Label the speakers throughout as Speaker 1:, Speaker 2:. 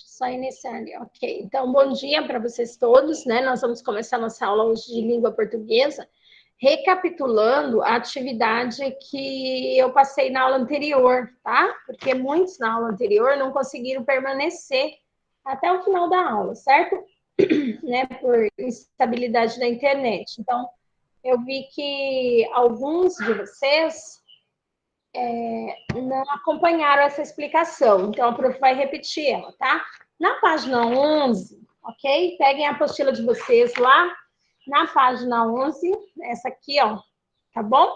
Speaker 1: Só iniciar ali, ok. Então, bom dia para vocês todos, né? Nós vamos começar nossa aula hoje de língua portuguesa, recapitulando a atividade que eu passei na aula anterior, tá? Porque muitos na aula anterior não conseguiram permanecer até o final da aula, certo? Né? Por instabilidade da internet. Então, eu vi que alguns de vocês não acompanharam essa explicação, então a prof vai repetir ela, tá? Na página 11, ok? Peguem a apostila de vocês lá, na página 11, essa aqui, ó, tá bom?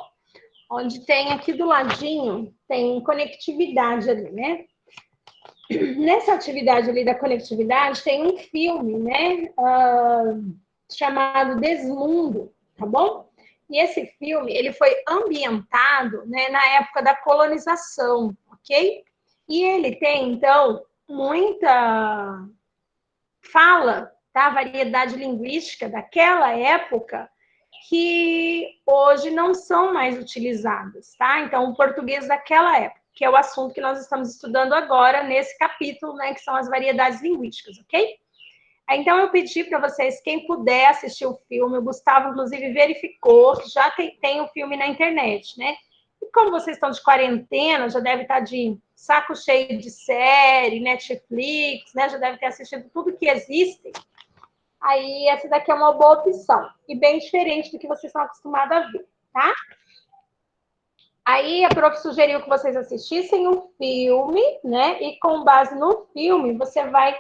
Speaker 1: Onde tem aqui do ladinho, tem conectividade ali, né? Nessa atividade ali da conectividade, tem um filme, né? Chamado Desmundo, tá bom? E esse filme, ele foi ambientado, né, na época da colonização, ok? E ele tem, então, muita fala, tá? Variedade linguística daquela época que hoje não são mais utilizadas, tá? Então, o português daquela época, que é o assunto que nós estamos estudando agora nesse capítulo, né, que são as variedades linguísticas, ok? Então, eu pedi para vocês, quem puder assistir o filme, o Gustavo, inclusive, verificou, já tem o filme na internet, né? E como vocês estão de quarentena, já deve estar de saco cheio de série, Netflix, né? Já deve ter assistido tudo que existe. Aí, essa daqui é uma boa opção. E bem diferente do que vocês estão acostumados a ver, tá? Aí, a prof sugeriu que vocês assistissem um filme, né? E com base no filme, você vai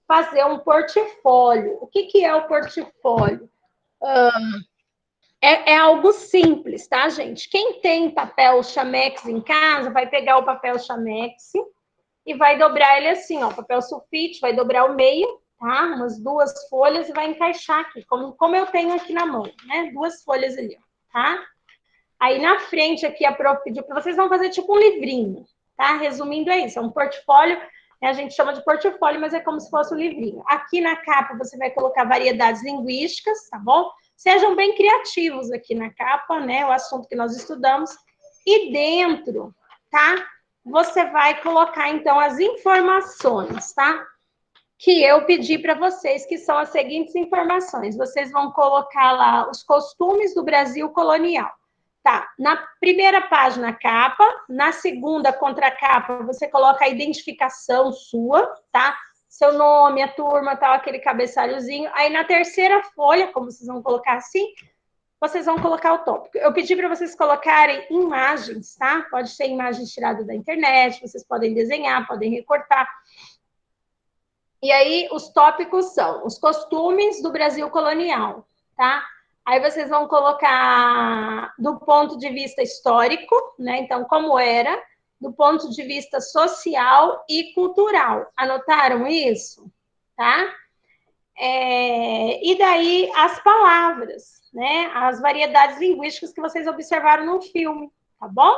Speaker 1: fazer um portfólio. O que é o portfólio? É algo simples, tá, gente? Quem tem papel Chamex em casa, vai pegar o papel Chamex e vai dobrar ele assim, ó, papel sulfite, vai dobrar o meio, tá? Umas 2 folhas e vai encaixar aqui, como eu tenho aqui na mão, né? 2 folhas ali, ó, tá? Aí na frente aqui a prof pediu para vocês vão fazer tipo um livrinho, tá? Resumindo, é isso, é um portfólio, né? A gente chama de portfólio, mas é como se fosse um livrinho. Aqui na capa você vai colocar variedades linguísticas, tá bom? Sejam bem criativos aqui na capa, né? O assunto que nós estudamos. E dentro, tá? Você vai colocar, então, as informações, tá? Que eu pedi para vocês, que são as seguintes informações. Vocês vão colocar lá os costumes do Brasil colonial. Tá, na primeira página, capa. Na segunda, contracapa, você coloca a identificação sua, tá? Seu nome, a turma, tal, aquele cabeçalhozinho. Aí, na terceira folha, como vocês vão colocar assim, vocês vão colocar o tópico. Eu pedi para vocês colocarem imagens, tá? Pode ser imagens tiradas da internet, vocês podem desenhar, podem recortar. E aí, os tópicos são os costumes do Brasil colonial, tá? Aí vocês vão colocar do ponto de vista histórico, né? Então, como era, do ponto de vista social e cultural. Anotaram isso? Tá? E daí, as palavras, né? As variedades linguísticas que vocês observaram no filme, tá bom?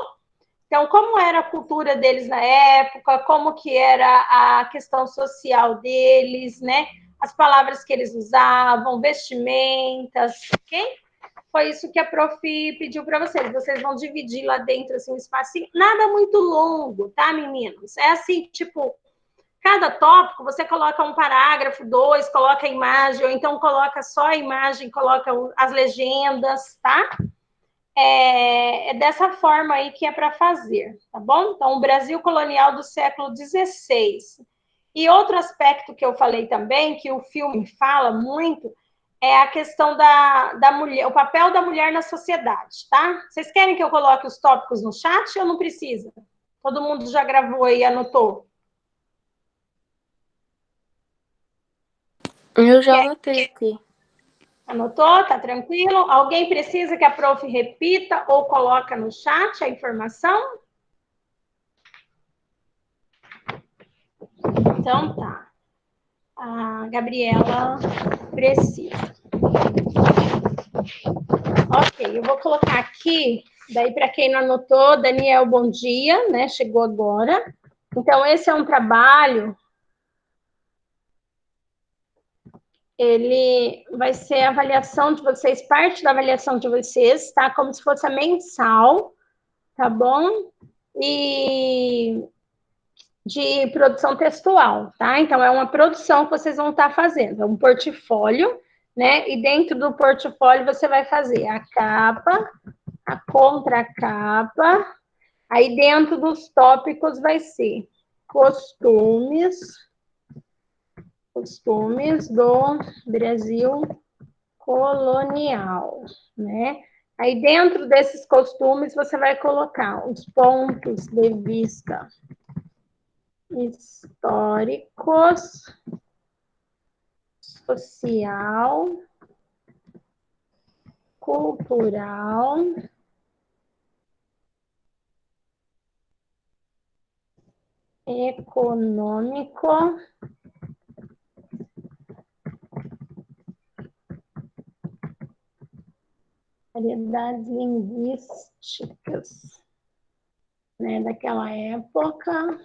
Speaker 1: Então, como era a cultura deles na época, como que era a questão social deles, né? As palavras que eles usavam, vestimentas, ok? Foi isso que a prof pediu para vocês. Vocês vão dividir lá dentro, assim, um espacinho. Nada muito longo, tá, meninos? É assim, tipo, cada tópico, você coloca um parágrafo, 2, coloca a imagem, ou então coloca só a imagem, coloca as legendas, tá? É dessa forma aí que é para fazer, tá bom? Então, o Brasil colonial do século XVI. E outro aspecto que eu falei também, que o filme fala muito, é a questão da mulher, o papel da mulher na sociedade, tá? Vocês querem que eu coloque os tópicos no chat ou não precisa? Todo mundo já gravou e anotou?
Speaker 2: Eu já anotei aqui.
Speaker 1: Anotou? Tá tranquilo? Alguém precisa que a prof repita ou coloca no chat a informação? Então tá. A Gabriela precisa. Ok, eu vou colocar aqui, daí para quem não anotou, Daniel, bom dia, né? Chegou agora. Então, esse é um trabalho, ele vai ser a avaliação de vocês, parte da avaliação de vocês, tá? Como se fosse a mensal, tá bom? E de produção textual, tá? Então, é uma produção que vocês vão estar fazendo, é um portfólio, né? E dentro do portfólio você vai fazer a capa, a contracapa, aí dentro dos tópicos vai ser costumes do Brasil colonial, né? Aí dentro desses costumes você vai colocar os pontos de vista históricos, social, cultural, econômico, variedades linguísticas, né, daquela época,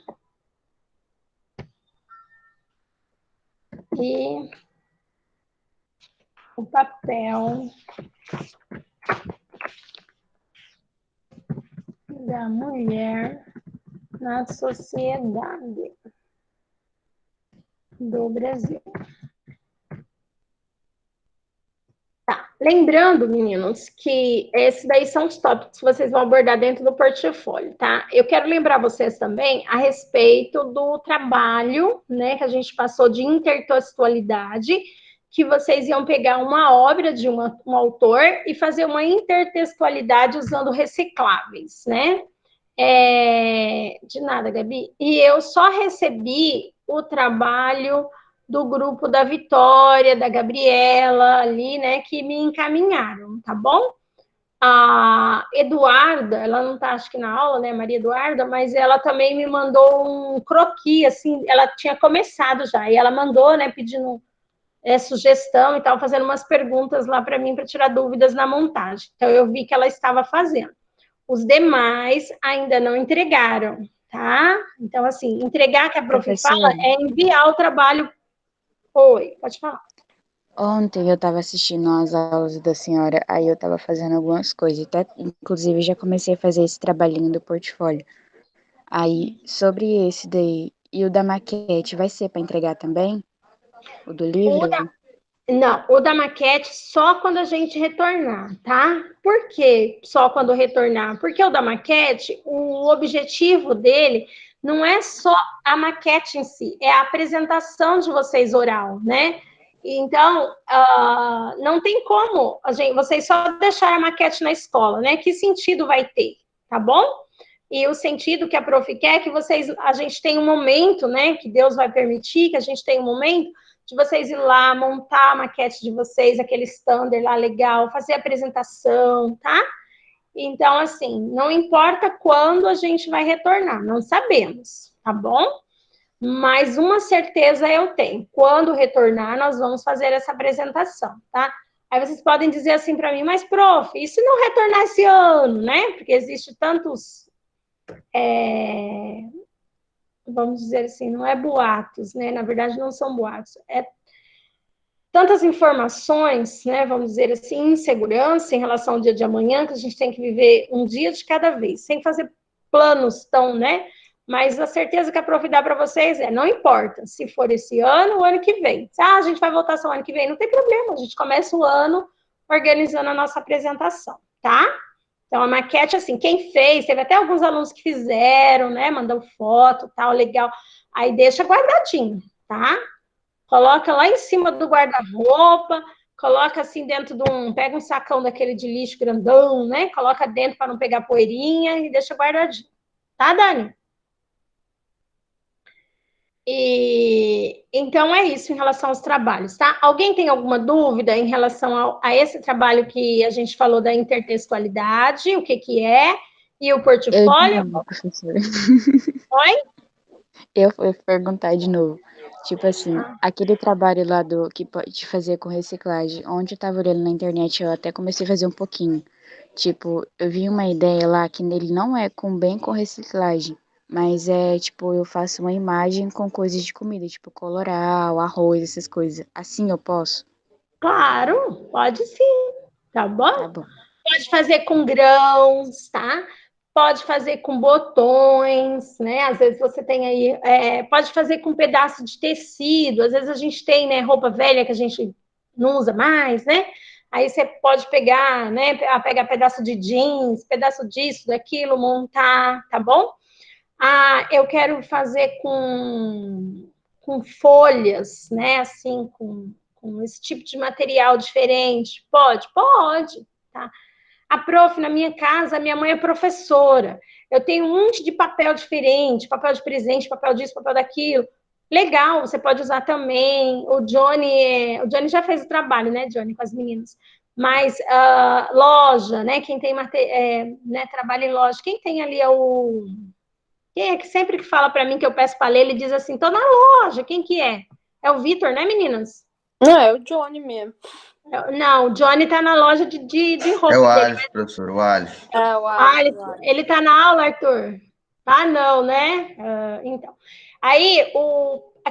Speaker 1: e o papel da mulher na sociedade do Brasil. Tá. Lembrando, meninos, que esses daí são os tópicos que vocês vão abordar dentro do portfólio, tá? Eu quero lembrar vocês também a respeito do trabalho, né, que a gente passou de intertextualidade, que vocês iam pegar uma obra de um autor e fazer uma intertextualidade usando recicláveis, né? De nada, Gabi. E eu só recebi o trabalho do grupo da Vitória, da Gabriela ali, né, que me encaminharam, tá bom? A Eduarda, ela não tá, acho que na aula, né, Maria Eduarda, mas ela também me mandou um croquis, assim, ela tinha começado já, e ela mandou, né, pedindo sugestão e tal, fazendo umas perguntas lá para mim, para tirar dúvidas na montagem. Então, eu vi que ela estava fazendo. Os demais ainda não entregaram, tá? Então, assim, entregar que a prof fala
Speaker 2: Professora,
Speaker 1: é enviar o trabalho. Oi, pode falar.
Speaker 2: ontem eu estava assistindo as aulas da senhora, aí eu estava fazendo algumas coisas, até, inclusive já comecei a fazer esse trabalhinho do portfólio. Aí, sobre esse daí, e o da maquete, vai ser para entregar também? O do
Speaker 1: O da,
Speaker 2: livro?
Speaker 1: não, o da maquete só quando a gente retornar, tá? Por que só quando retornar? Porque o da maquete, o objetivo dele não é só a maquete em si, é a apresentação de vocês oral, né? Então, não tem como vocês só deixar a maquete na escola, né? Que sentido vai ter, tá bom? E o sentido que a prof quer é que a gente tenha um momento, né? Que Deus vai permitir que a gente tenha um momento de vocês ir lá, montar a maquete de vocês, aquele standard lá legal, fazer a apresentação, tá? Então, assim, não importa quando a gente vai retornar, não sabemos, tá bom? Mas uma certeza eu tenho: quando retornar, nós vamos fazer essa apresentação, tá? Aí vocês podem dizer assim para mim, mas prof, e se não retornar esse ano, né? Porque existe tantos, vamos dizer assim, não é boatos, né? Na verdade, não são boatos, é tantas informações, né, vamos dizer assim, insegurança em relação ao dia de amanhã, que a gente tem que viver um dia de cada vez, sem fazer planos tão, né? Mas a certeza que a prof dá para vocês não importa se for esse ano ou ano que vem. A gente vai voltar só ano que vem, não tem problema, a gente começa o ano organizando a nossa apresentação, tá? Então, a maquete, assim, quem fez, teve até alguns alunos que fizeram, né, mandou foto, tal, legal, aí deixa guardadinho, tá? Coloca lá em cima do guarda-roupa, coloca assim dentro de pega um sacão daquele de lixo grandão, né? Coloca dentro para não pegar poeirinha e deixa guardadinho. Tá, Dani? E então é isso em relação aos trabalhos, tá? Alguém tem alguma dúvida em relação a esse trabalho que a gente falou da intertextualidade, o que que é, e o
Speaker 2: Eu de
Speaker 1: portfólio?
Speaker 2: novo, professora.
Speaker 1: Oi?
Speaker 2: Eu vou perguntar de novo. Tipo assim, aquele trabalho lá do que pode fazer com reciclagem, onde eu tava olhando na internet, eu até comecei a fazer um pouquinho. Tipo, eu vi uma ideia lá que nele não é bem com reciclagem, mas é tipo, eu faço uma imagem com coisas de comida, tipo coloral, arroz, essas coisas. Assim eu posso?
Speaker 1: Claro, pode sim, tá
Speaker 2: Tá
Speaker 1: bom?
Speaker 2: bom.
Speaker 1: Pode fazer com grãos, tá? pode fazer com botões, né? Às vezes você tem aí, pode fazer com um pedaço de tecido, às vezes a gente tem, né, roupa velha que a gente não usa mais, né? Aí você pode pegar, né, pegar pedaço de jeans, pedaço disso, daquilo, montar, tá bom? Ah, eu quero fazer com folhas, né, assim, com esse tipo de material diferente. Pode? Pode, tá? A prof, na minha casa, minha mãe é professora. Eu tenho um monte de papel diferente, papel de presente, papel disso, papel daquilo. Legal, você pode usar também. O Johnny já fez o trabalho, né, Johnny, com as meninas. Mas loja, né? Quem tem né, trabalha em loja, quem tem ali é o. Quem é que sempre que fala para mim que eu peço para ler, ele diz assim: tô na loja. Quem que é? É o Vitor, né, meninas?
Speaker 3: Não, é o Johnny mesmo.
Speaker 1: Não, o Johnny tá na loja de roupa
Speaker 4: É o
Speaker 1: dele.
Speaker 4: Alisson, professor, o Alisson.
Speaker 3: É o
Speaker 1: Alisson,
Speaker 3: Alisson.
Speaker 1: ele tá na aula, Arthur? Ah, não, né? Então. Aí,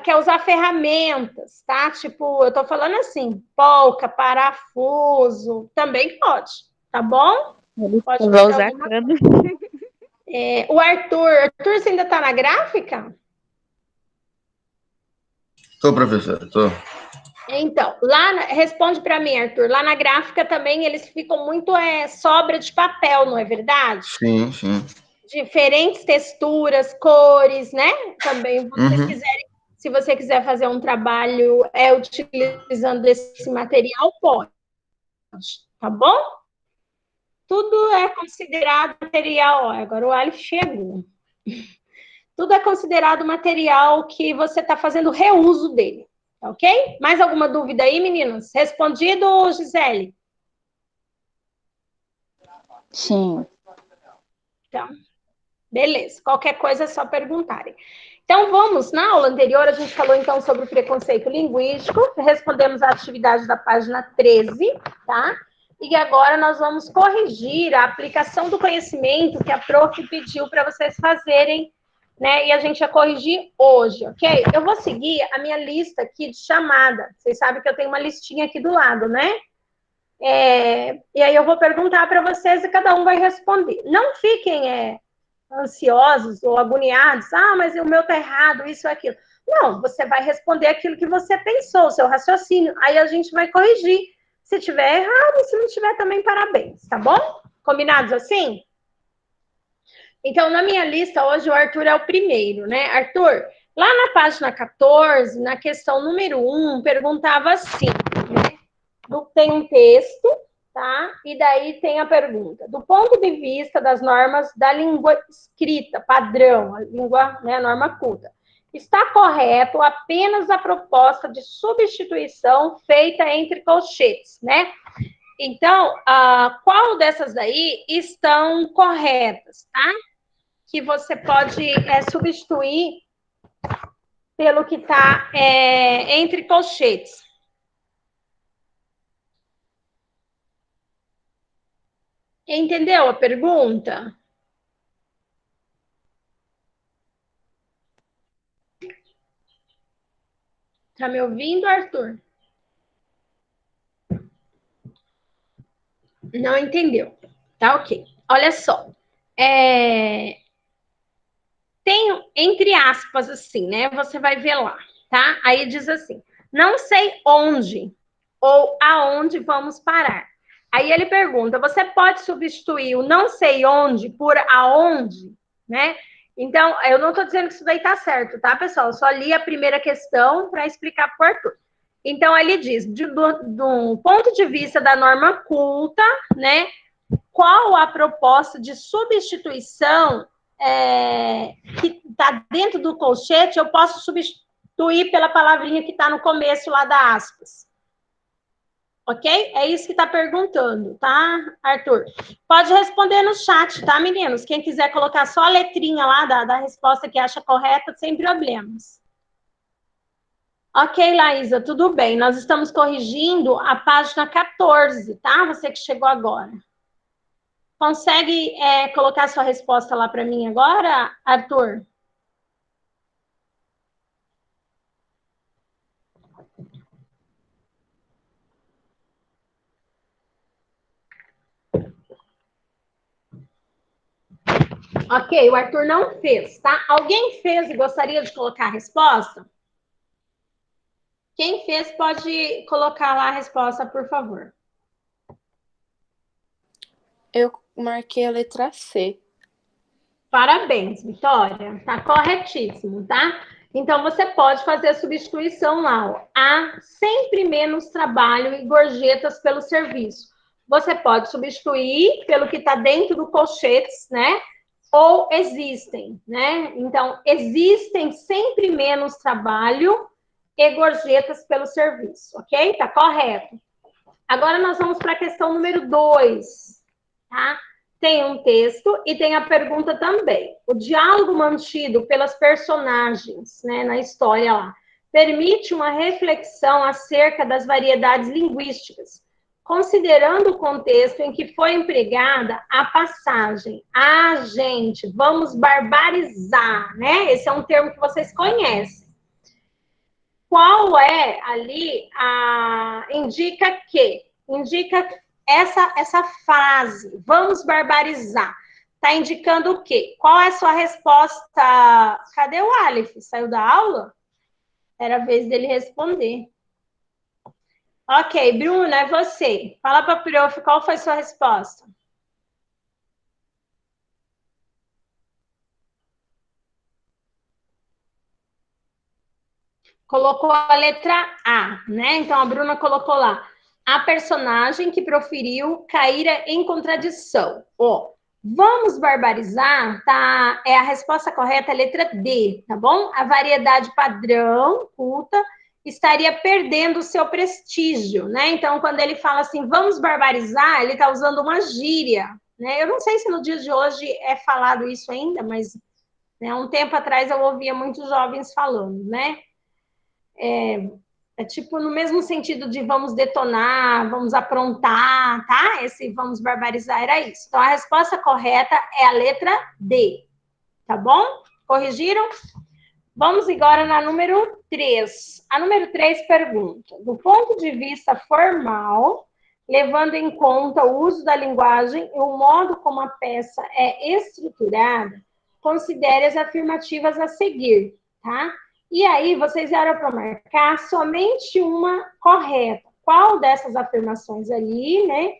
Speaker 1: quer usar ferramentas, tá? Tipo, eu tô falando assim, polca, parafuso, também pode, tá bom? Pode
Speaker 2: Vou
Speaker 1: fazer
Speaker 2: usar
Speaker 1: alguma
Speaker 2: quando?
Speaker 1: coisa. O Arthur, você ainda tá na gráfica?
Speaker 4: Tô, professor, tô.
Speaker 1: Então, responde para mim, Arthur. Lá na gráfica também eles ficam muito sobra de papel, não é verdade?
Speaker 4: Sim, sim.
Speaker 1: Diferentes texturas, cores, né? Também, se você quiser fazer um trabalho utilizando esse material, pode, tá bom? Tudo é considerado material. Agora o Alif chegou. Tudo é considerado material que você está fazendo reuso dele, ok? Mais alguma dúvida aí, meninas? Respondido, Gisele?
Speaker 2: Sim.
Speaker 1: Então, beleza. Qualquer coisa é só perguntarem. Então, vamos, na aula anterior, a gente falou então sobre o preconceito linguístico, respondemos a atividade da página 13, tá? E agora nós vamos corrigir a aplicação do conhecimento que a prof pediu para vocês fazerem, né? E a gente vai corrigir hoje, ok? Eu vou seguir a minha lista aqui de chamada. Vocês sabem que eu tenho uma listinha aqui do lado, né? E aí eu vou perguntar para vocês e cada um vai responder. Não fiquem ansiosos ou agoniados, mas o meu tá errado, isso ou aquilo. Não, você vai responder aquilo que você pensou, o seu raciocínio. Aí a gente vai corrigir. Se tiver errado, se não tiver também, parabéns, tá bom? Combinados assim? Então, na minha lista, hoje o Arthur é o primeiro, né? Arthur, lá na página 14, na questão número 1, perguntava assim, né? Tem um texto, tá? E daí tem a pergunta. Do ponto de vista das normas da língua escrita, padrão, a língua, né, a norma culta, está correto apenas a proposta de substituição feita entre colchetes, né? Então, qual dessas daí estão corretas, tá? Que você pode substituir pelo que está entre colchetes. Entendeu a pergunta? Tá me ouvindo, Arthur? Não entendeu. Tá ok. Olha só. Tem, entre aspas, assim, né? Você vai ver lá, tá? Aí diz assim: não sei onde ou aonde vamos parar. Aí ele pergunta: você pode substituir o não sei onde por aonde, né? Então, eu não estou dizendo que isso daí tá certo, tá, pessoal? Eu só li a primeira questão para explicar para o Arthur. Então, ele diz: do ponto de vista da norma culta, né? Qual a proposta de substituição que está dentro do colchete, eu posso substituir pela palavrinha que está no começo lá da aspas. Ok? É isso que está perguntando, tá, Arthur? Pode responder no chat, tá, meninos? Quem quiser colocar só a letrinha lá da resposta que acha correta, sem problemas. Ok, Laísa, tudo bem. Nós estamos corrigindo a página 14, tá? Você que chegou agora. Consegue colocar sua resposta lá para mim agora, Arthur? Ok, o Arthur não fez, tá? Alguém fez e gostaria de colocar a resposta? Quem fez pode colocar lá a resposta, por favor.
Speaker 3: Eu marquei a letra C.
Speaker 1: Parabéns, Vitória. Tá corretíssimo, tá? Então, você pode fazer a substituição lá. Ó. Há sempre menos trabalho e gorjetas pelo serviço. Você pode substituir pelo que está dentro do colchetes, né? Ou existem, né? Então, existem sempre menos trabalho e gorjetas pelo serviço, ok? Tá correto. Agora nós vamos para a questão número 2, tá? Tem um texto e tem a pergunta também. O diálogo mantido pelas personagens, né, na história lá, permite uma reflexão acerca das variedades linguísticas, considerando o contexto em que foi empregada a passagem. Ah, gente, vamos barbarizar, né? Esse é um termo que vocês conhecem. Qual é ali indica essa frase, vamos barbarizar, está indicando o quê? Qual é a sua resposta? Cadê o Aleph? Saiu da aula? Era a vez dele responder. Ok, Bruna, é você. Fala para a prof, qual foi a sua resposta? Colocou a letra A, né? Então a Bruna colocou lá. A personagem que proferiu caíra em contradição. Ó, vamos barbarizar, tá? É a resposta correta, é a letra D, tá bom? A variedade padrão, culta, estaria perdendo o seu prestígio, né? Então, quando ele fala assim, vamos barbarizar, ele está usando uma gíria, né? Eu não sei se no dia de hoje é falado isso ainda, mas né, um tempo atrás eu ouvia muitos jovens falando, né? É tipo no mesmo sentido de vamos detonar, vamos aprontar, tá? Esse vamos barbarizar era isso. Então, a resposta correta é a letra D, tá bom? Corrigiram? Vamos agora na número 3. A número 3 pergunta: do ponto de vista formal, levando em conta o uso da linguagem e o modo como a peça é estruturada, considere as afirmativas a seguir, tá? E aí, vocês eram para marcar somente uma correta. Qual dessas afirmações ali, né,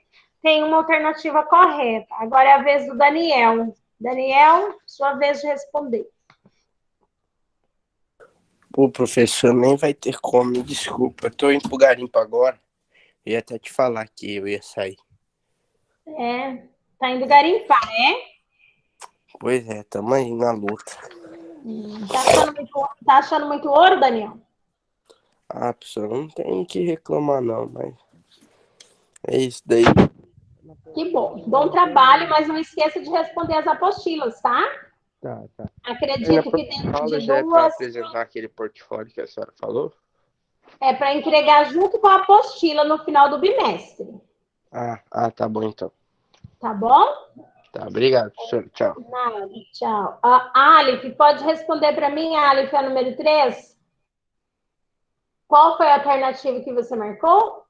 Speaker 1: tem uma alternativa correta? Agora é a vez do Daniel. Daniel, sua vez de responder.
Speaker 5: Pô, professor, nem vai ter como, me desculpa. Eu tô indo pro garimpo agora. Eu ia até te falar que eu ia sair.
Speaker 1: Tá indo garimpar, né?
Speaker 5: Pois é, tamo aí na luta.
Speaker 1: Tá achando muito ouro, Daniel?
Speaker 5: Ah, professor, não tem que reclamar não, mas é isso daí.
Speaker 1: Que bom. Bom trabalho, mas não esqueça de responder as apostilas, tá?
Speaker 5: Tá.
Speaker 1: Acredito que dentro de
Speaker 5: já é pra
Speaker 1: 2
Speaker 5: apresentar aquele portfólio que a senhora falou?
Speaker 1: é para entregar junto com a apostila no final do bimestre.
Speaker 5: Tá bom então.
Speaker 1: Tá bom?
Speaker 5: Tá, obrigado, professor. Tchau.
Speaker 1: Nada, tchau. Aleph, pode responder para mim, Aleph, a número 3? Qual foi a alternativa que você marcou?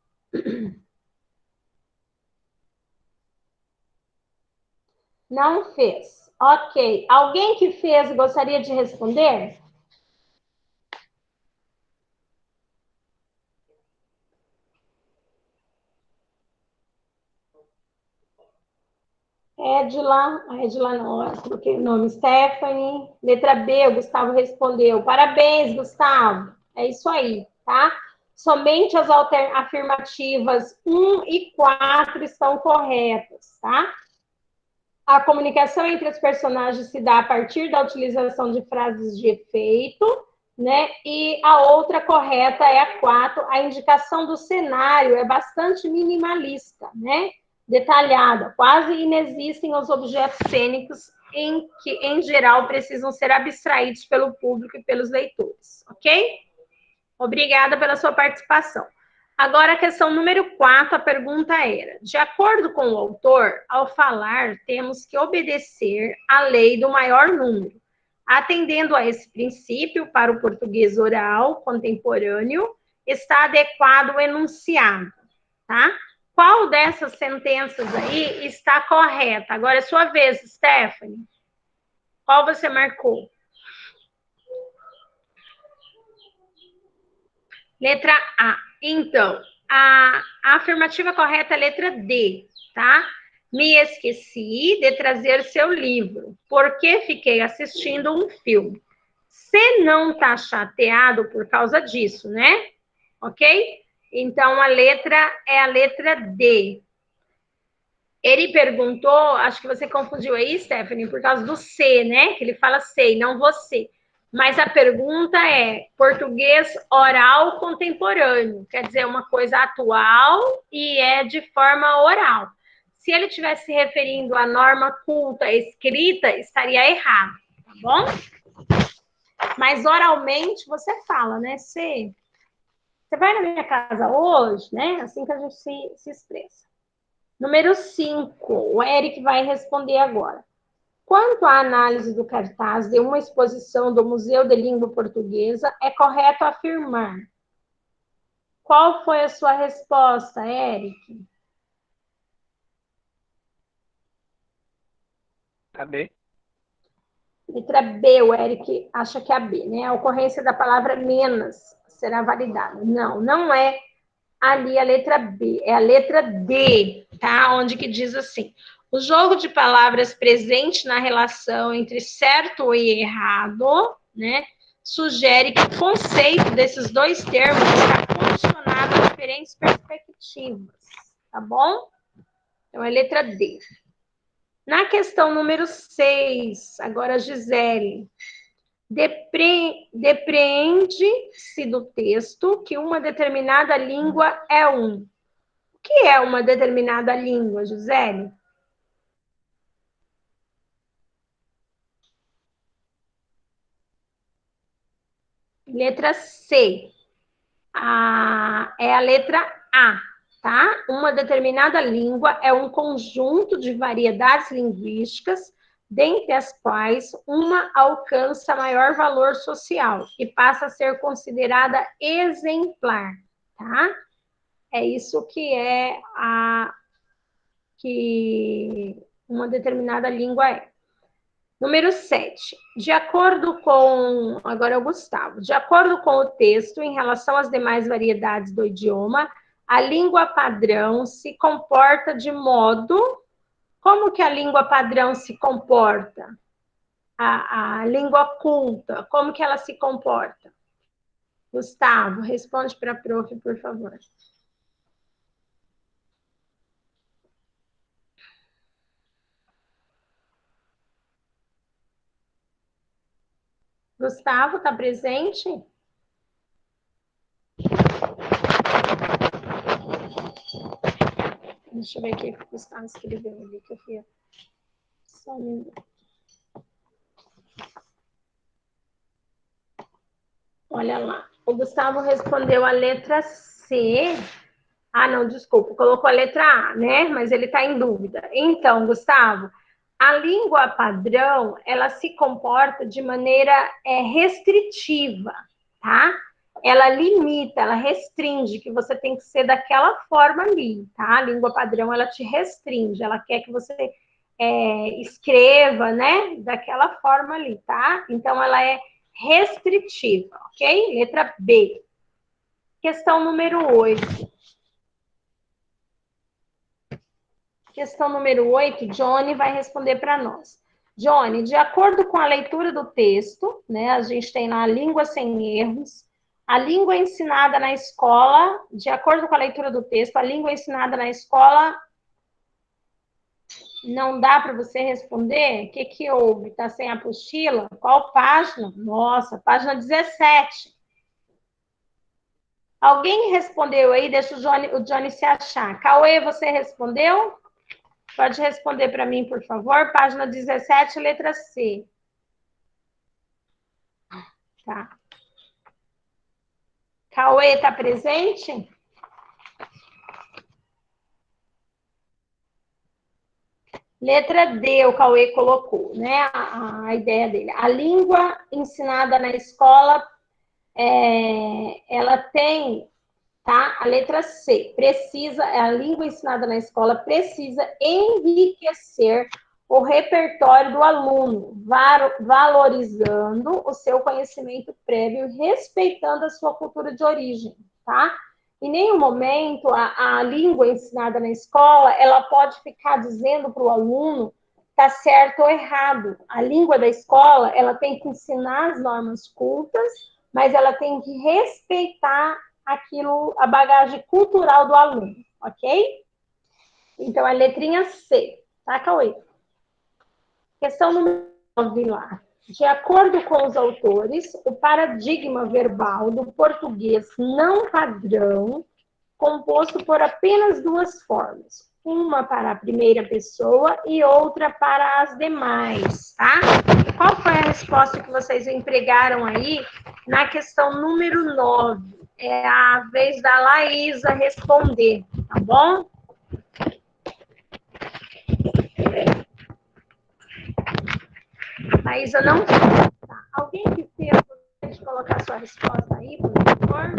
Speaker 1: Não fez. Ok. Alguém que fez gostaria de responder? Edila não, coloquei o nome, Stephanie. Letra B, o Gustavo respondeu. Parabéns, Gustavo. É isso aí, tá? Somente as afirmativas 1 e 4 estão corretas, tá? A comunicação entre os personagens se dá a partir da utilização de frases de efeito, né? E a outra correta é a 4. A indicação do cenário é bastante minimalista, né? Detalhada. Quase inexistem os objetos cênicos que, em geral, precisam ser abstraídos pelo público e pelos leitores, ok? Obrigada pela sua participação. Agora, a questão número 4, a pergunta era: de acordo com o autor, ao falar, temos que obedecer à lei do maior número. Atendendo a esse princípio, para o português oral contemporâneo, está adequado o enunciado, tá? Qual dessas sentenças aí está correta? Agora é sua vez, Stephanie. Qual você marcou? Letra A. Então, a afirmativa correta é a letra D, tá? Me esqueci de trazer seu livro, porque fiquei assistindo um filme. Você não tá chateado por causa disso, né? Ok? Então, a letra é a letra D. Ele perguntou, acho que você confundiu aí, Stephanie, por causa do C, né? Que ele fala sei, não você. Mas a pergunta é português oral contemporâneo, quer dizer, uma coisa atual e é de forma oral. Se ele estivesse se referindo à norma culta escrita, estaria errado, tá bom? Mas oralmente você fala, né? Você vai na minha casa hoje, né? Assim que a gente se expressa. Número 5, o Eric vai responder agora. Quanto à análise do cartaz de uma exposição do Museu de Língua Portuguesa, é correto afirmar. Qual foi a sua resposta, Eric?
Speaker 6: A B.
Speaker 1: Letra B, o Eric acha que é a B, né? A ocorrência da palavra menos será validada. Não, não é ali a letra B, é a letra D, tá? Onde que diz assim, o jogo de palavras presente na relação entre certo e errado, né, sugere que o conceito desses dois termos está condicionado a diferentes perspectivas, tá bom? Então, é a letra D. Na questão número 6, agora, Gisele. Depreende-se do texto que uma determinada língua é um. O que é uma determinada língua, Gisele? Letra C. É a letra A, tá? Uma determinada língua é um conjunto de variedades linguísticas, dentre as quais uma alcança maior valor social e passa a ser considerada exemplar, tá? É isso que é que uma determinada língua é. Número 7. De acordo com... Agora é o Gustavo. De acordo com o texto, em relação às demais variedades do idioma, a língua padrão se comporta de modo... Como que a língua padrão se comporta? A língua culta, como que ela se comporta? Gustavo, responde para a prof, por favor. Gustavo, está presente? Deixa eu ver o que o Gustavo escreveu ali, que eu fui... Só um minuto. Olha lá. O Gustavo respondeu a letra C. Ah, não, desculpa. Colocou a letra A, né? Mas ele está em dúvida. Então, Gustavo, a língua padrão, ela se comporta de maneira restritiva, tá? Ela limita, ela restringe, que você tem que ser daquela forma ali, tá? A língua padrão, ela te restringe, ela quer que você escreva, né? Daquela forma ali, tá? Então, ela é restritiva, ok? Letra B. Questão número 8. Questão número 8, Johnny vai responder para nós. Johnny, de acordo com a leitura do texto, né, a gente tem lá a língua sem erros, a língua ensinada na escola, de acordo com a leitura do texto, a língua ensinada na escola, não dá para você responder? O que houve? Está sem apostila? Qual página? Nossa, página 17. Alguém respondeu aí? Deixa o Johnny se achar. Cauê, você respondeu? Pode responder para mim, por favor. Página 17, letra C. Tá. Cauê, está presente? Letra D, o Cauê colocou, né? A ideia dele. A língua ensinada na escola, ela tem, tá? A letra C, a língua ensinada na escola precisa enriquecer o repertório do aluno, valorizando o seu conhecimento prévio, respeitando a sua cultura de origem, tá? Em nenhum momento a língua ensinada na escola, ela pode ficar dizendo para o aluno tá certo ou errado. A língua da escola, ela tem que ensinar as normas cultas, mas ela tem que respeitar aquilo, a bagagem cultural do aluno, ok? Então, a letrinha C, tá, Cauê? Questão número 9 lá. De acordo com os autores, o paradigma verbal do português não padrão, composto por apenas duas formas, uma para a primeira pessoa e outra para as demais, tá? Qual foi a resposta que vocês empregaram aí na questão número 9? É a vez da Laísa responder, tá bom? Laísa não tá. Alguém que fez, pode colocar sua resposta aí, por favor?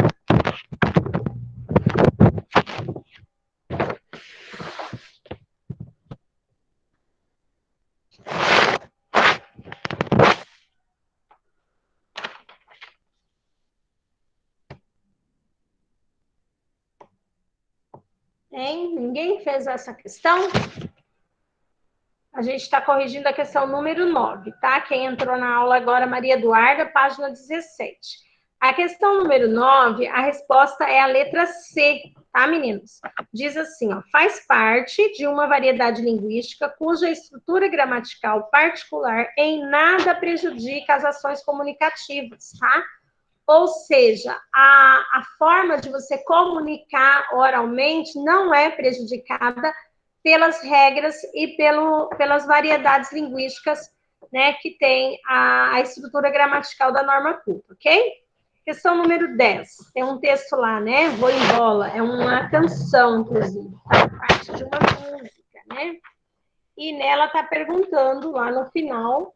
Speaker 1: Hein? Ninguém fez essa questão? A gente está corrigindo a questão número 9, tá? Quem entrou na aula agora, Maria Eduarda, página 17. A questão número 9, a resposta é a letra C, tá, meninos? Diz assim, ó, faz parte de uma variedade linguística cuja estrutura gramatical particular em nada prejudica as ações comunicativas, tá? Ou seja, a forma de você comunicar oralmente não é prejudicada pelas regras e pelas variedades linguísticas, né, que tem a estrutura gramatical da norma culta, ok? Questão número 10. Tem um texto lá, né? Vou em bola. É uma canção, inclusive. Faz parte de uma música, né? E nela está perguntando, lá no final,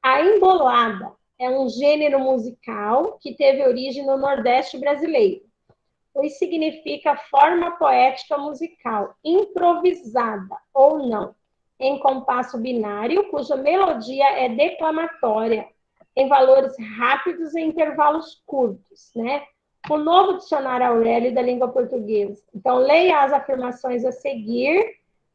Speaker 1: a embolada é um gênero musical que teve origem no Nordeste brasileiro. Isso significa forma poética musical, improvisada ou não, em compasso binário, cuja melodia é declamatória, em valores rápidos e intervalos curtos, né? O novo dicionário Aurélio da língua portuguesa. Então, leia as afirmações a seguir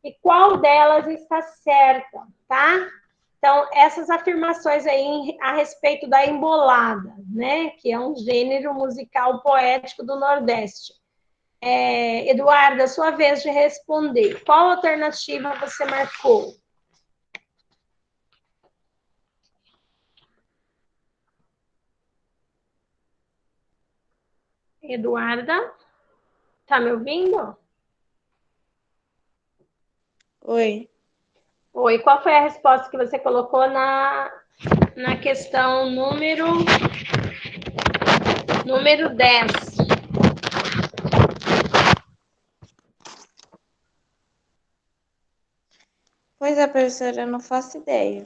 Speaker 1: e qual delas está certa, tá? Então, essas afirmações aí a respeito da embolada, né? Que é um gênero musical poético do Nordeste. Eduarda, sua vez de responder. Qual alternativa você marcou? Eduarda, tá me ouvindo?
Speaker 3: Oi.
Speaker 1: Oi, qual foi a resposta que você colocou na questão número 10?
Speaker 3: Pois é, professora, eu não faço ideia.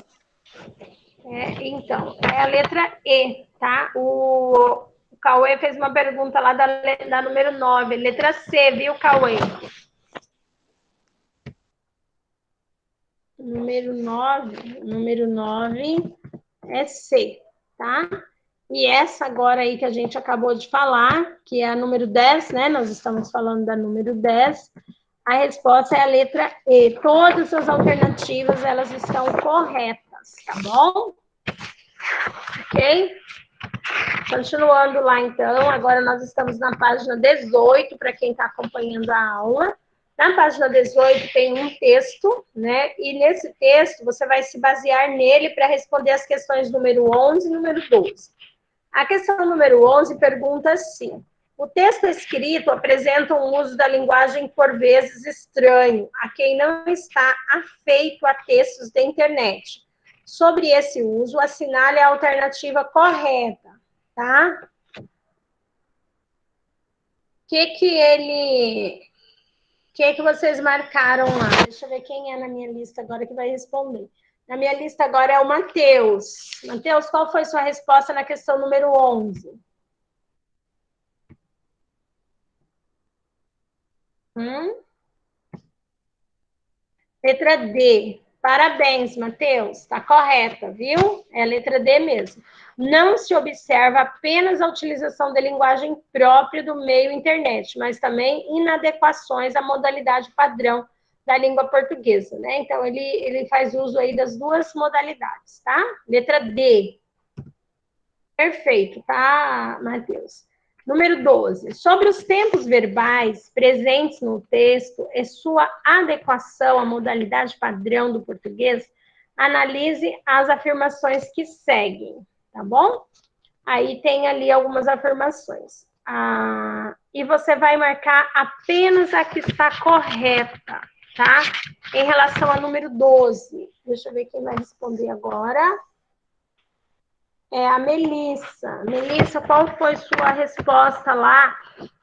Speaker 1: Então, é a letra E, tá? O Cauê fez uma pergunta lá da número 9, letra C, viu, Cauê? Número 9 é C, tá? E essa agora aí que a gente acabou de falar, que é a número 10, né? Nós estamos falando da número 10. A resposta é a letra E. Todas as alternativas, elas estão corretas, tá bom? Ok? Continuando lá, então. Agora nós estamos na página 18, para quem está acompanhando a aula. Na página 18 tem um texto, né? E nesse texto você vai se basear nele para responder as questões número 11 e número 12. A questão número 11 pergunta assim: o texto escrito apresenta um uso da linguagem por vezes estranho a quem não está afeito a textos da internet. Sobre esse uso, assinale a alternativa correta, tá? Que vocês marcaram lá? Deixa eu ver quem é na minha lista agora que vai responder. Na minha lista agora é o Matheus. Matheus, qual foi sua resposta na questão número 11? Letra D. Parabéns, Matheus. Está correta, viu? É a letra D mesmo. Não se observa apenas a utilização da linguagem própria do meio internet, mas também inadequações à modalidade padrão da língua portuguesa, né? Então, ele faz uso aí das duas modalidades, tá? Letra D. Perfeito, tá, Matheus? Número 12. Sobre os tempos verbais presentes no texto e sua adequação à modalidade padrão do português, analise as afirmações que seguem, tá bom? Aí tem ali algumas afirmações. E você vai marcar apenas a que está correta, tá? Em relação ao número 12. Deixa eu ver quem vai responder agora. É a Melissa. Melissa, qual foi sua resposta lá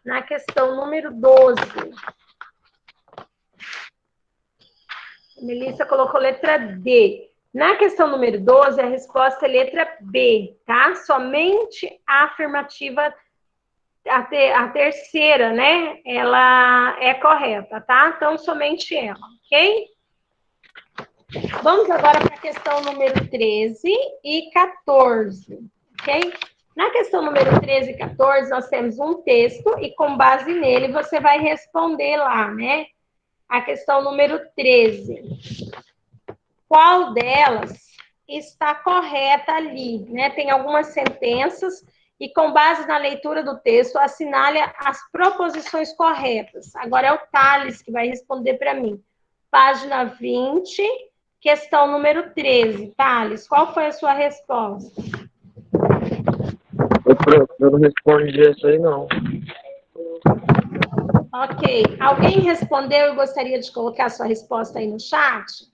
Speaker 1: na questão número 12? Melissa colocou letra D. Na questão número 12, a resposta é letra B, tá? Somente a afirmativa, a terceira, né? Ela é correta, tá? Então, somente ela, ok? Vamos agora para a questão número 13 e 14, ok? Na questão número 13 e 14, nós temos um texto e com base nele você vai responder lá, né? A questão número 13. Qual delas está correta ali, né? Tem algumas sentenças e com base na leitura do texto, assinale as proposições corretas. Agora é o Thales que vai responder para mim. Página 20... Questão número 13. Thales, qual foi a sua resposta?
Speaker 6: Eu não respondi essa aí, não.
Speaker 1: Ok. Alguém respondeu e gostaria de colocar a sua resposta aí no chat?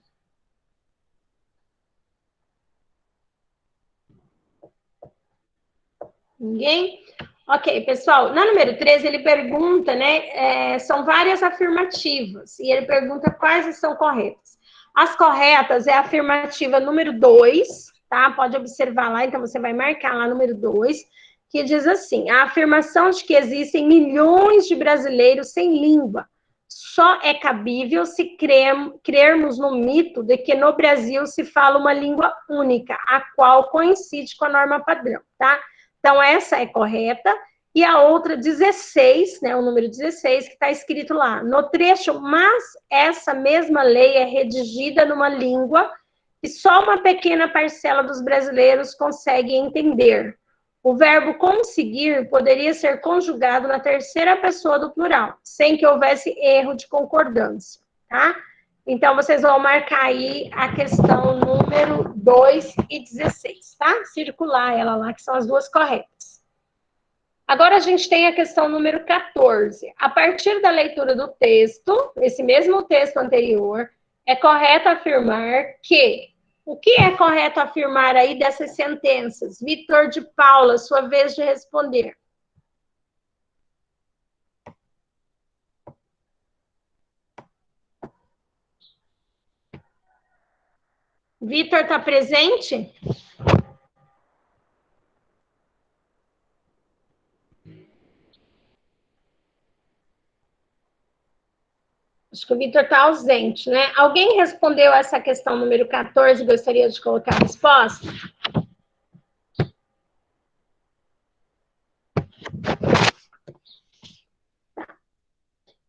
Speaker 1: Ninguém? Ok, pessoal. Na número 13, ele pergunta, né? São várias afirmativas. E ele pergunta quais estão corretas. As corretas é a afirmativa número 2, tá? Pode observar lá, então você vai marcar lá número 2, que diz assim: a afirmação de que existem milhões de brasileiros sem língua só é cabível se crermos no mito de que no Brasil se fala uma língua única, a qual coincide com a norma padrão, tá? Então, essa é correta. E a outra, 16, né, o número 16, que está escrito lá, no trecho, mas essa mesma lei é redigida numa língua que só uma pequena parcela dos brasileiros consegue entender. O verbo conseguir poderia ser conjugado na terceira pessoa do plural, sem que houvesse erro de concordância, tá? Então, vocês vão marcar aí a questão número 2 e 16, tá? Circular ela lá, que são as duas corretas. Agora a gente tem a questão número 14. A partir da leitura do texto, esse mesmo texto anterior, é correto afirmar que... O que é correto afirmar aí dessas sentenças? Vitor de Paula, sua vez de responder. Vitor está presente? Acho que o Vitor está ausente, né? Alguém respondeu essa questão número 14 e gostaria de colocar a resposta?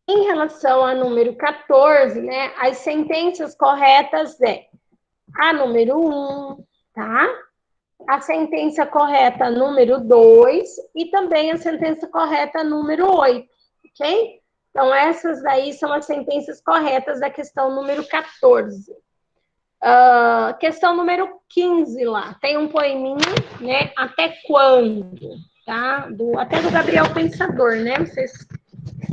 Speaker 1: Em relação ao número 14, né? As sentenças corretas é a número 1, tá? A sentença correta número 2 e também a sentença correta número 8, ok? Então, essas daí são as sentenças corretas da questão número 14. Questão número 15 lá, tem um poeminha, né? Até quando? Tá? Até do Gabriel Pensador, né?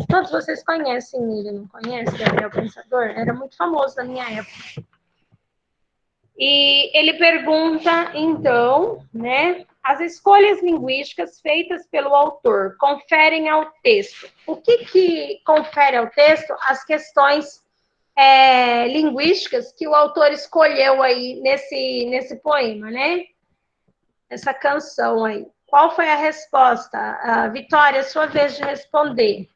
Speaker 1: Todos vocês conhecem ele, não conhecem Gabriel Pensador? Era muito famoso na minha época. E ele pergunta, então, né? As escolhas linguísticas feitas pelo autor conferem ao texto. O que confere ao texto? As questões linguísticas que o autor escolheu aí nesse poema, né? Essa canção aí. Qual foi a resposta? Vitória, sua vez de responder.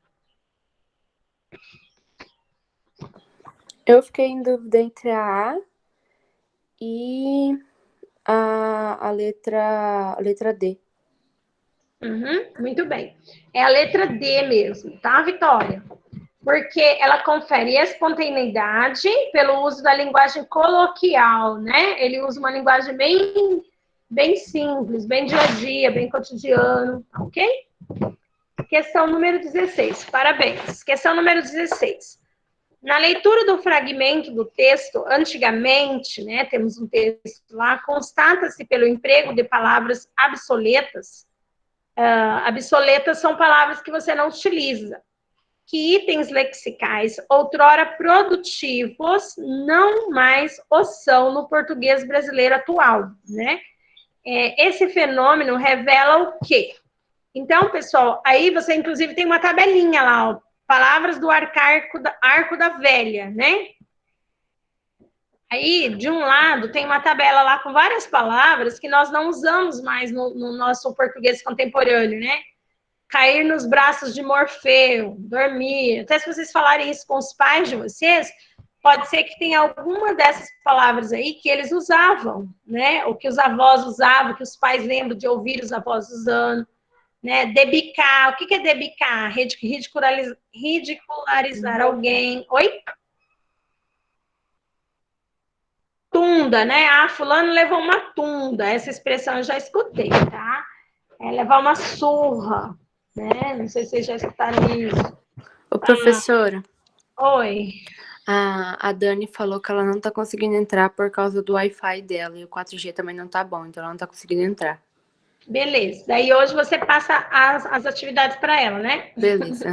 Speaker 7: Eu fiquei em dúvida entre a e a letra D.
Speaker 1: Muito bem. É a letra D mesmo, tá, Vitória? Porque ela confere espontaneidade pelo uso da linguagem coloquial, né? Ele usa uma linguagem bem simples, bem dia a dia, bem cotidiano, ok? Questão número 16. Parabéns. Questão número 16. Na leitura do fragmento do texto, antigamente, né, temos um texto lá, constata-se pelo emprego de palavras obsoletas. Obsoletas são palavras que você não utiliza. Que itens lexicais, outrora produtivos, não mais o são no português brasileiro atual, né? Esse fenômeno revela o quê? Então, pessoal, aí você, inclusive, tem uma tabelinha lá, ó, palavras do arco da velha, né? Aí, de um lado, tem uma tabela lá com várias palavras que nós não usamos mais no nosso português contemporâneo, né? Cair nos braços de Morfeu, dormir. Até se vocês falarem isso com os pais de vocês, pode ser que tenha alguma dessas palavras aí que eles usavam, né? Ou que os avós usavam, que os pais lembram de ouvir os avós usando, né? Debicar. O que é debicar? Ridicularizar alguém. Oi? Tunda, né? Ah, fulano levou uma tunda. Essa expressão eu já escutei, tá? Levar uma surra, né? Não sei se vocês já escutaram isso.
Speaker 7: Ô, professora,
Speaker 1: Oi.
Speaker 7: a Dani falou que ela não tá conseguindo entrar por causa do Wi-Fi dela. E o 4G também não tá bom, então ela não tá conseguindo entrar.
Speaker 1: Beleza. Daí hoje você passa as atividades para ela, né?
Speaker 7: Beleza,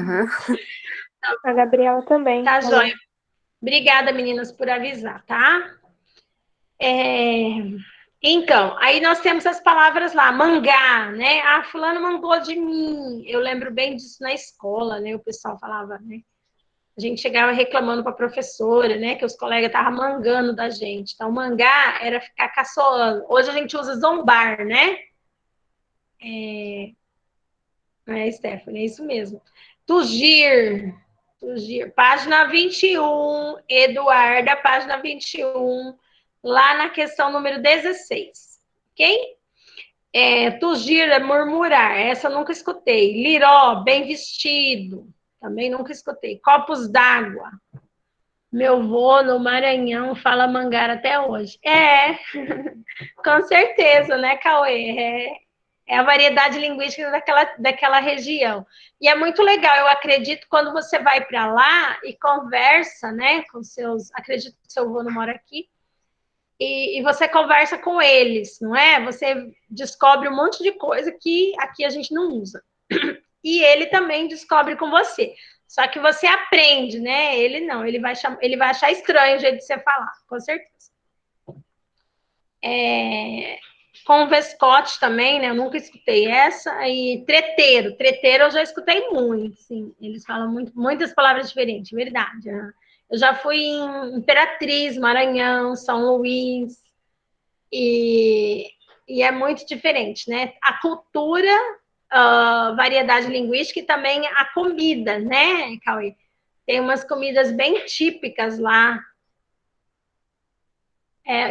Speaker 3: A Gabriela também.
Speaker 1: Tá,
Speaker 3: falou.
Speaker 1: joia. Obrigada, meninas, por avisar, tá? Então, aí nós temos as palavras lá, mangá, né? Ah, fulano mangou de mim. Eu lembro bem disso na escola, né? O pessoal falava, né? A gente chegava reclamando para a professora, né? Que os colegas estavam mangando da gente. Então, mangá era ficar caçoando. Hoje a gente usa zombar, né? Stephanie, é isso mesmo. Tugir. Página 21, Eduarda, página 21, lá na questão número 16. Ok? Tugir é murmurar. Essa eu nunca escutei. Liró, bem vestido. Também nunca escutei. Copos d'água. Meu vô no Maranhão fala mangar até hoje. Com certeza, né, Cauê? É a variedade linguística daquela região. E é muito legal, eu acredito, quando você vai para lá e conversa, né, com seus... Acredito que seu avô não mora aqui. E você conversa com eles, não é? Você descobre um monte de coisa que aqui a gente não usa. E ele também descobre com você. Só que você aprende, né? Ele não, ele vai achar estranho o jeito de você falar, com certeza. Convescote também, né? Eu nunca escutei essa. E treteiro. Treteiro eu já escutei muito, sim. Eles falam muitas palavras diferentes, verdade. Né? Eu já fui em Imperatriz, Maranhão, São Luís. E é muito diferente, né? A cultura, variedade linguística e também a comida, né, Cauê? Tem umas comidas bem típicas lá.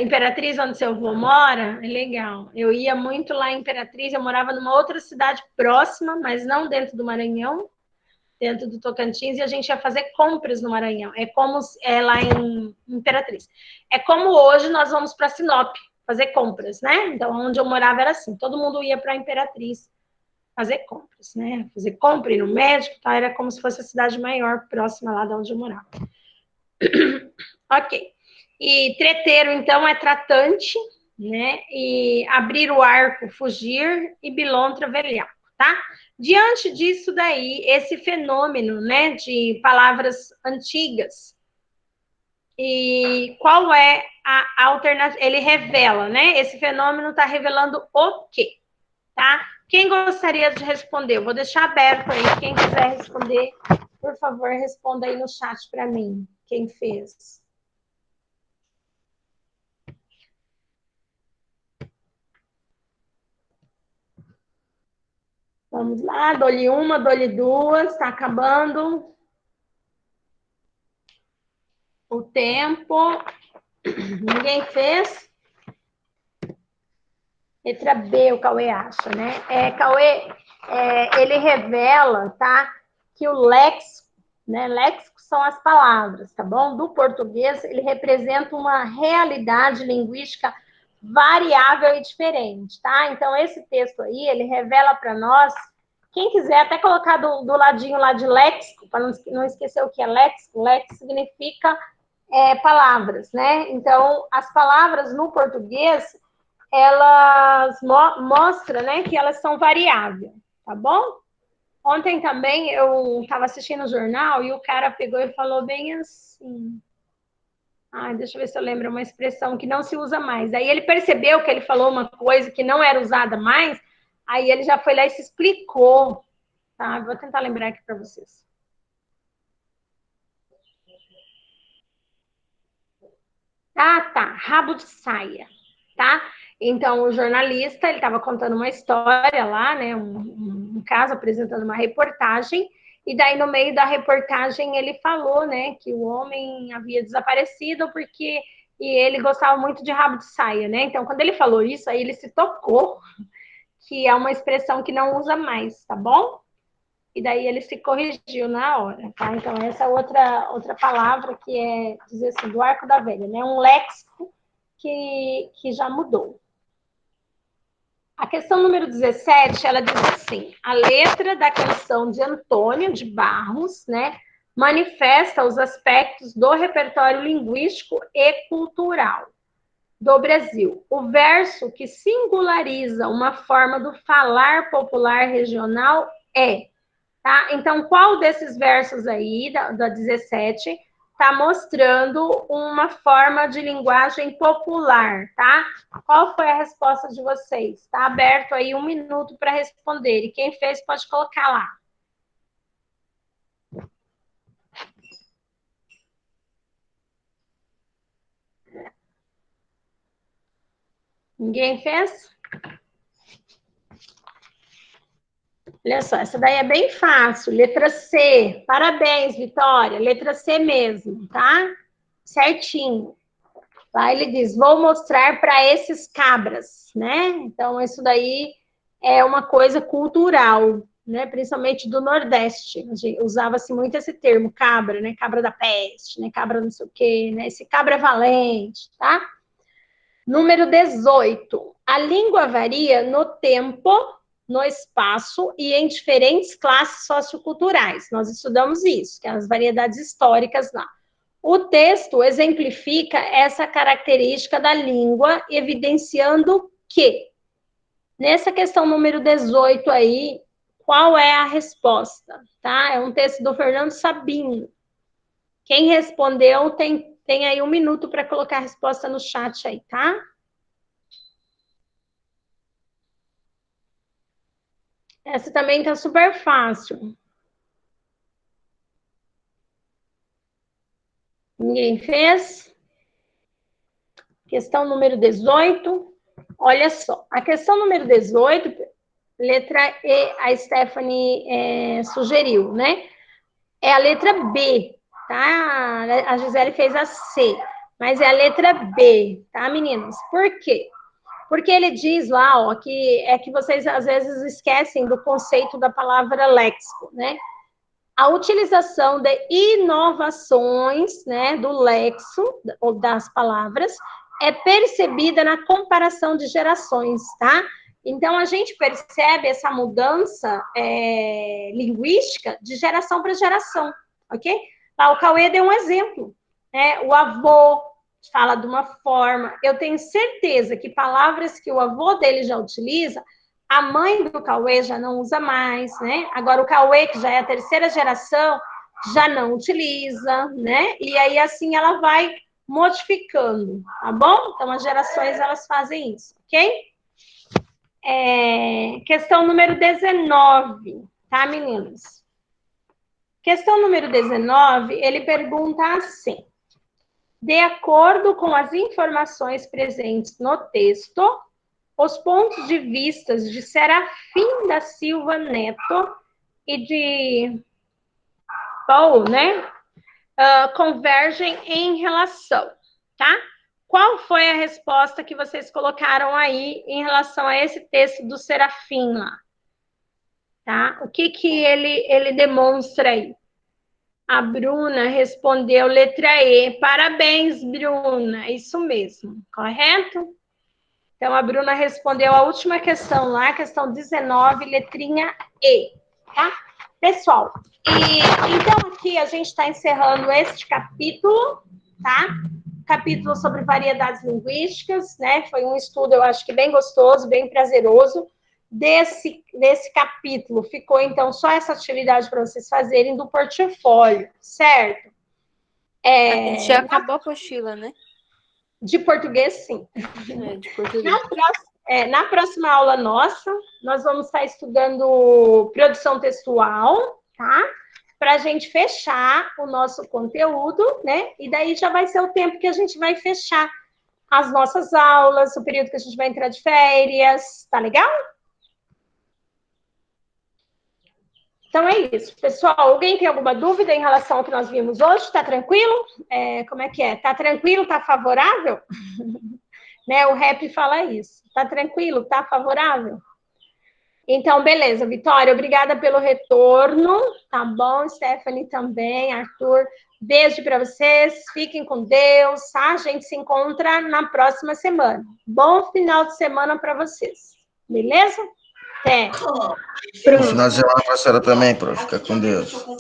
Speaker 1: Imperatriz, onde seu avô mora, é legal. Eu ia muito lá em Imperatriz, eu morava numa outra cidade próxima, mas não dentro do Maranhão, dentro do Tocantins, e a gente ia fazer compras no Maranhão. É como lá em Imperatriz. É como hoje nós vamos para Sinop fazer compras, né? Então, onde eu morava era assim, todo mundo ia para Imperatriz fazer compras, né? Fazer compra, ir no médico, tá? Era como se fosse a cidade maior, próxima lá de onde eu morava. Ok. E treteiro, então, é tratante, né? E abrir o arco, fugir, e bilontra, velhaco, tá? Diante disso daí, esse fenômeno, né, de palavras antigas, e qual é a alternativa? Ele revela, né? Esse fenômeno está revelando o quê? Tá? Quem gostaria de responder? Eu vou deixar aberto aí. Quem quiser responder, por favor, responda aí no chat para mim. Quem fez? Vamos lá, dou-lhe uma, dou-lhe duas, está acabando o tempo. Ninguém fez? Letra B, o Cauê acha, né? Cauê, ele revela, tá? Que o léxico, né? Léxico são as palavras, tá bom? Do português, ele representa uma realidade linguística variável e diferente, tá? Então, esse texto aí, ele revela para nós, quem quiser até colocar do ladinho lá de léxico, para não esquecer o que é léxico, léxico significa palavras, né? Então, as palavras no português, elas mostram, né, que elas são variáveis, tá bom? Ontem também eu estava assistindo o jornal e o cara pegou e falou bem assim. Deixa eu ver se eu lembro uma expressão que não se usa mais. Aí ele percebeu que ele falou uma coisa que não era usada mais, aí ele já foi lá e se explicou, tá? Vou tentar lembrar aqui para vocês. Tá, rabo de saia, tá? Então, o jornalista, ele estava contando uma história lá, né, um caso, apresentando uma reportagem, e daí no meio da reportagem ele falou, né, que o homem havia desaparecido porque ele gostava muito de rabo de saia, né? Então, quando ele falou isso, aí ele se tocou que é uma expressão que não usa mais, tá bom? E daí ele se corrigiu na hora, tá? Então, essa é outra palavra que é, dizer assim, do arco da velha, né? Um léxico que já mudou. A questão número 17, ela diz assim, a letra da canção de Antônio de Barros, né, manifesta os aspectos do repertório linguístico e cultural do Brasil. O verso que singulariza uma forma do falar popular regional tá? Então, qual desses versos aí, da 17, está mostrando uma forma de linguagem popular, tá? Qual foi a resposta de vocês? Está aberto aí 1 minuto para responder. E quem fez pode colocar lá. Ninguém fez? Olha só, essa daí é bem fácil. Letra C. Parabéns, Vitória. Letra C mesmo, tá? Certinho. Lá ele diz, vou mostrar para esses cabras, né? Então, isso daí é uma coisa cultural, né? Principalmente do Nordeste. Usava-se muito esse termo, cabra, né? Cabra da peste, né? Cabra não sei o quê, né? Esse cabra é valente, tá? Número 18. A língua varia no tempo, no espaço e em diferentes classes socioculturais. Nós estudamos isso, que é as variedades históricas lá. O texto exemplifica essa característica da língua, evidenciando que, nessa questão número 18 aí, qual é a resposta? Tá? É um texto do Fernando Sabino. Quem respondeu tem aí 1 minuto para colocar a resposta no chat aí, tá? Essa também tá super fácil. Ninguém fez? Questão número 18. Olha só, a questão número 18, letra E, a Stephanie sugeriu, né? É a letra B, tá? A Gisele fez a C, mas é a letra B, tá, meninas? Por quê? Porque ele diz lá, ó, que vocês às vezes esquecem do conceito da palavra léxico, né? A utilização de inovações, né, do léxico, ou das palavras, é percebida na comparação de gerações, tá? Então, a gente percebe essa mudança linguística de geração para geração, ok? Lá, o Cauê deu um exemplo, né? O avô fala de uma forma, eu tenho certeza que palavras que o avô dele já utiliza, a mãe do Cauê já não usa mais, né? Agora, o Cauê, que já é a 3ª geração, já não utiliza, né? E aí, assim, ela vai modificando, tá bom? Então, as gerações, elas fazem isso, ok? Questão número 19, tá, meninos? Questão número 19, ele pergunta assim, de acordo com as informações presentes no texto, os pontos de vista de Serafim da Silva Neto e de Paul, né, convergem em relação, tá? Qual foi a resposta que vocês colocaram aí em relação a esse texto do Serafim lá? Tá? O que ele demonstra aí? A Bruna respondeu letra E. Parabéns, Bruna. Isso mesmo, correto? Então, a Bruna respondeu a última questão lá, questão 19, letrinha E. Tá? Pessoal, então aqui a gente está encerrando este capítulo, tá? Capítulo sobre variedades linguísticas, né? Foi um estudo, eu acho que bem gostoso, bem prazeroso. Desse capítulo, ficou, então, só essa atividade para vocês fazerem do portfólio, certo?
Speaker 7: A gente já acabou a apostila, né?
Speaker 1: De português, sim.
Speaker 7: De português.
Speaker 1: Na próxima aula nossa, nós vamos estar estudando produção textual, tá? Para a gente fechar o nosso conteúdo, né? E daí já vai ser o tempo que a gente vai fechar as nossas aulas, o período que a gente vai entrar de férias, tá legal? Então é isso, pessoal. Alguém tem alguma dúvida em relação ao que nós vimos hoje? Tá tranquilo? Como é que é? Tá tranquilo? Tá favorável? Né? O rap fala isso. Tá tranquilo? Tá favorável? Então, beleza, Vitória, obrigada pelo retorno, tá bom? Stephanie também, Arthur, beijo para vocês, fiquem com Deus, tá? A gente se encontra na próxima semana. Bom final de semana para vocês, beleza? Até.
Speaker 4: No final de semana para a senhora também, prof. Fica com Deus.